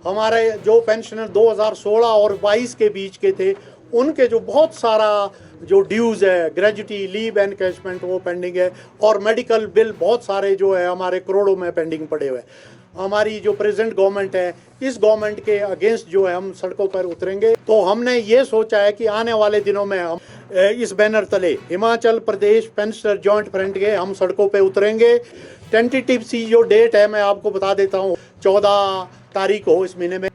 हमारे जो पेंशनर 2016 और 22 के बीच के थे, उनके जो बहुत सारा जो ड्यूज़ है, ग्रेजुटी, लीव एनकैशमेंट, वो पेंडिंग है। और मेडिकल बिल बहुत सारे जो है हमारे करोड़ों में पेंडिंग पड़े हुए हैं। हमारी जो प्रेजेंट गवर्नमेंट है, इस गवर्नमेंट के अगेंस्ट जो है हम सड़कों पर उतरेंगे। तो हमने ये सोचा है कि आने वाले दिनों में हम इस बैनर तले Himachal Pradesh pensioner joint front के हम सड़कों पे उतरेंगे। टेंटेटिव सी जो डेट है मैं आपको बता देता हूँ, 14 तारीख हो इस महीने में।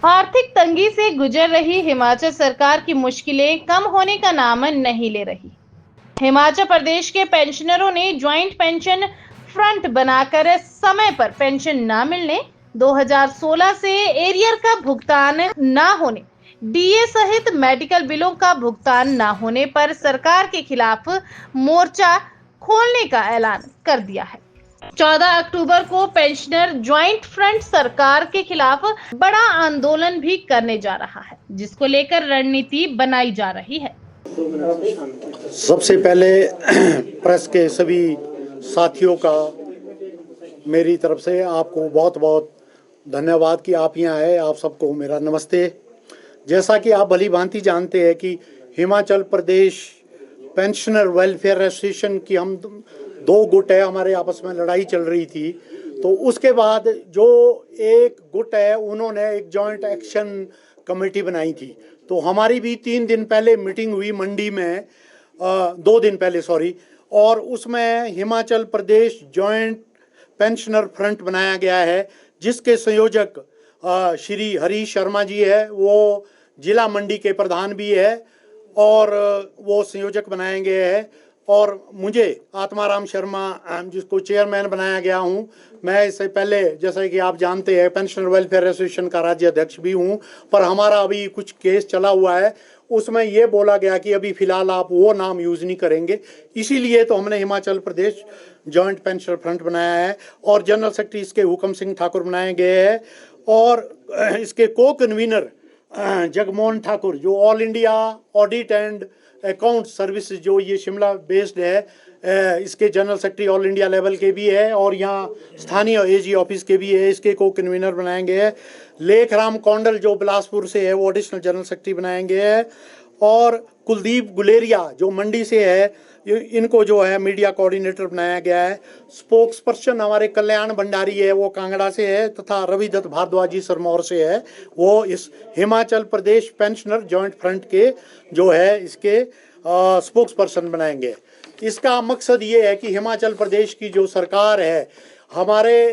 आर्थिक तंगी से गुजर रही हिमाचल सरकार की मुश्किलें कम होने का नाम नहीं ले रही। हिमाचल प्रदेश के पेंशनरों ने ज्वाइंट पेंशन फ्रंट बनाकर समय पर पेंशन न मिलने, 2016 से एरियर का भुगतान न होने, डीए सहित मेडिकल बिलों का भुगतान न होने पर सरकार के खिलाफ मोर्चा खोलने का ऐलान कर दिया है। 14 अक्टूबर को पेंशनर ज्वाइंट फ्रंट सरकार के खिलाफ बड़ा आंदोलन भी करने जा रहा है, जिसको लेकर रणनीति बनाई जा रही है। सबसे पहले प्रेस के सभी साथियों का मेरी तरफ से आपको बहुत बहुत धन्यवाद कि आप यहाँ आए। आप सबको मेरा नमस्ते। जैसा कि आप भली भांति जानते हैं कि Himachal Pradesh pensioner welfare association की हम दो गुट है, हमारे आपस में लड़ाई चल रही थी। तो उसके बाद जो एक गुट है, उन्होंने एक जॉइंट एक्शन कमेटी बनाई थी। तो हमारी भी 3 दिन पहले मीटिंग हुई मंडी में, 2 दिन पहले सॉरी, और उसमें Himachal Pradesh joint pensioner front बनाया गया है, जिसके संयोजक श्री हरीश शर्मा जी है, वो जिला मंडी के प्रधान भी है और वो संयोजक बनाए गए हैं। और मुझे आत्माराम शर्मा जिसको चेयरमैन बनाया गया हूँ। मैं इससे पहले जैसा कि आप जानते हैं पेंशनर वेलफेयर एसोसिएशन का राज्य अध्यक्ष भी हूँ, पर हमारा अभी कुछ केस चला हुआ है, उसमें ये बोला गया कि अभी फिलहाल आप वो नाम यूज़ नहीं करेंगे। इसीलिए तो हमने Himachal Pradesh joint pensioner front बनाया है और जनरल सेक्रेटरी इसके हुक्म सिंह ठाकुर बनाए गए हैं और इसके को कन्वीनर जगमोहन ठाकुर, जो all India audit and account service जो ये शिमला बेस्ड है, इसके general secretary all India level के भी है और यहाँ स्थानीय एजी ऑफिस के भी है, इसके को कन्वीनर बनाएंगे हैं। लेखराम कौंडल जो बिलासपुर से है, वो एडिशनल जनरल सेक्रेटरी बनाएंगे हैं। और कुलदीप गुलेरिया जो मंडी से है, इनको जो है मीडिया कोऑर्डिनेटर बनाया गया है। स्पोक्स पर्सन हमारे कल्याण भंडारी है, वो कांगड़ा से है, तथा रविदत्त भारद्वाजी सिरमौर से है, वो इस Himachal Pradesh pensioner joint front के जो है इसके स्पोक्स पर्सन बनाएंगे। इसका मकसद ये है कि हिमाचल प्रदेश की जो सरकार है, हमारे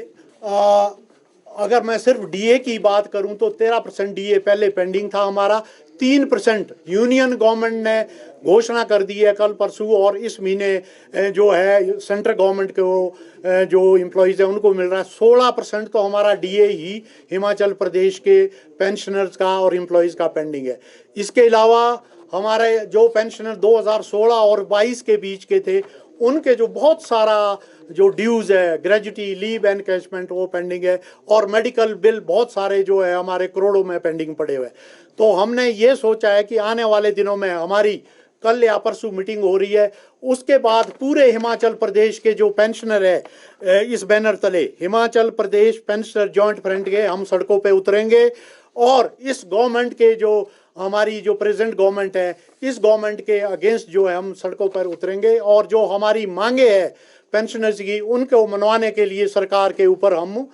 अगर मैं सिर्फ डीए की बात करूं तो 13% डीए पहले पेंडिंग था हमारा। 3% यूनियन गवर्नमेंट ने घोषणा कर दी है कल परसों, और इस महीने जो है सेंट्रल गवर्नमेंट के जो एम्प्लॉयज़ हैं उनको मिल रहा है। 16% तो हमारा डीए ही हिमाचल प्रदेश के पेंशनर्स का और एम्प्लॉयज़ का पेंडिंग है। इसके अलावा हमारे जो पेंशनर 2016 और 22 के बीच के थे, उनके जो बहुत सारा जो ड्यूज़ है, ग्रेजुटी, लीव एनकैशमेंट, वो पेंडिंग है। और मेडिकल बिल बहुत सारे जो है हमारे करोड़ों में पेंडिंग पड़े हुए हैं। तो हमने ये सोचा है कि आने वाले दिनों में हमारी कल या परसों मीटिंग हो रही है, उसके बाद पूरे हिमाचल प्रदेश के जो पेंशनर है, इस बैनर तले Himachal Pradesh pensioner joint front के हम सड़कों पे उतरेंगे और इस गवर्नमेंट के जो हमारी जो प्रेजेंट गवर्नमेंट है, इस गवर्नमेंट के अगेंस्ट जो है हम सड़कों पर उतरेंगे और जो हमारी मांगे है पेंशनर्स की, उनको मनवाने के लिए सरकार के ऊपर हम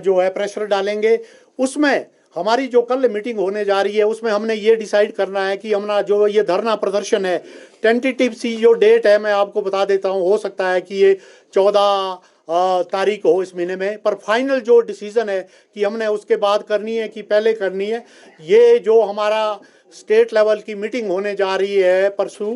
जो है प्रेशर डालेंगे। उसमें हमारी जो कल मीटिंग होने जा रही है, उसमें हमने ये डिसाइड करना है कि हमारा जो ये धरना प्रदर्शन है, टेंटेटिव सी जो डेट है मैं आपको बता देता हूँ, हो सकता है कि ये 14 तारीख हो इस महीने में, पर फाइनल जो डिसीजन है कि हमने उसके बाद करनी है कि पहले करनी है, ये जो हमारा स्टेट लेवल की मीटिंग होने जा रही है परसों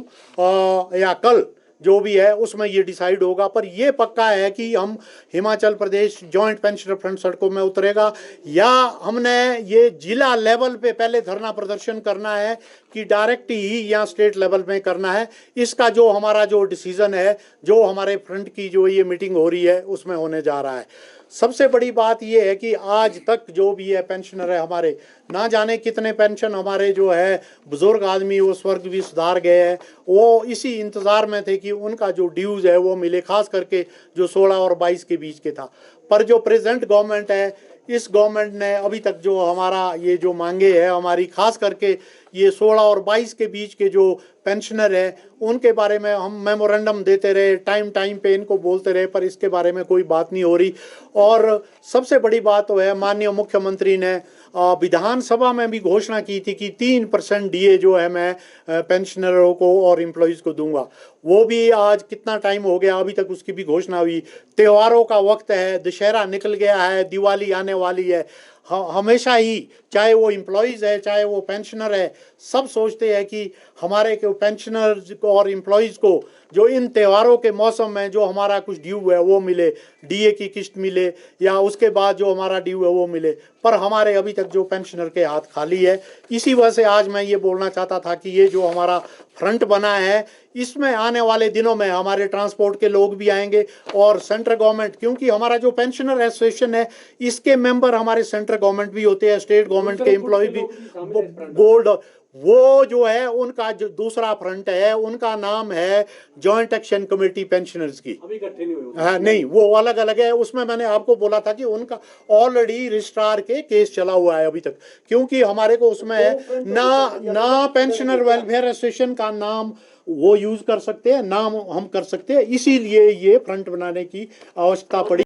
या कल जो भी है, उसमें ये डिसाइड होगा। पर ये पक्का है कि हम Himachal Pradesh joint pensioner front सड़कों में उतरेगा, या हमने ये जिला लेवल पे पहले धरना प्रदर्शन करना है कि डायरेक्ट ही या स्टेट लेवल में करना है। इसका जो हमारा जो डिसीजन है, जो हमारे फ्रंट की जो ये मीटिंग हो रही है, उसमें होने जा रहा है। सबसे बड़ी बात ये है कि आज तक जो भी है पेंशनर है हमारे, ना जाने कितने पेंशन हमारे जो है बुजुर्ग आदमी वो स्वर्ग भी सुधार गए हैं, वो इसी इंतज़ार में थे कि उनका जो ड्यूज़ है वो मिले, खास करके जो 16 और 22 के बीच के था। पर जो प्रेजेंट गवर्नमेंट है, इस गवर्नमेंट ने अभी तक जो हमारा ये जो मांगे है हमारी, खास करके ये 16 और 22 के बीच के जो पेंशनर हैं उनके बारे में हम मेमोरेंडम देते रहे, टाइम टाइम पे इनको बोलते रहे, पर इसके बारे में कोई बात नहीं हो रही। और सबसे बड़ी बात तो है, माननीय मुख्यमंत्री ने विधानसभा में भी घोषणा की थी कि 3% डीए जो है मैं पेंशनरों को और एम्प्लॉयज़ को दूंगा। वो भी आज कितना टाइम हो गया, अभी तक उसकी भी घोषणा हुई। त्योहारों का वक्त है, दशहरा निकल गया है, दिवाली आने वाली है। हमेशा ही, चाहे वो एम्प्लॉयज़ है चाहे वो पेंशनर है, सब सोचते हैं कि हमारे को पेंशनर्स को और एम्प्लॉयज़ को जो इन त्योहारों के मौसम में जो हमारा कुछ ड्यू है वो मिले, डीए की किस्त मिले, या उसके बाद जो हमारा ड्यू है वो मिले। पर हमारे अभी तक जो पेंशनर के हाथ खाली है। इसी वजह से आज मैं ये बोलना चाहता था कि ये जो हमारा फ्रंट बना है, इसमें आने वाले दिनों में हमारे ट्रांसपोर्ट के लोग भी आएंगे और सेंट्रल गवर्नमेंट, क्योंकि हमारा जो पेंशनर एसोसिएशन है इसके मेंबर हमारे सेंट्रल गवर्नमेंट भी होते हैं, स्टेट गवर्नमेंट के एम्प्लॉय भी, बोर्ड, वो जो है उनका जो दूसरा फ्रंट है उनका नाम है जॉइंट एक्शन कमेटी पेंशनर्स की। अभी इकट्ठे नहीं हुए। हाँ नहीं, वो अलग अलग है। उसमें मैंने आपको बोला था कि उनका ऑलरेडी रजिस्ट्रार के केस चला हुआ है अभी तक, क्योंकि हमारे को उसमें है ना पेंशनर वेलफेयर एसोसिएशन का नाम वो यूज कर सकते हैं, नाम हम कर सकते हैं, इसीलिए ये फ्रंट बनाने की आवश्यकता पड़ी।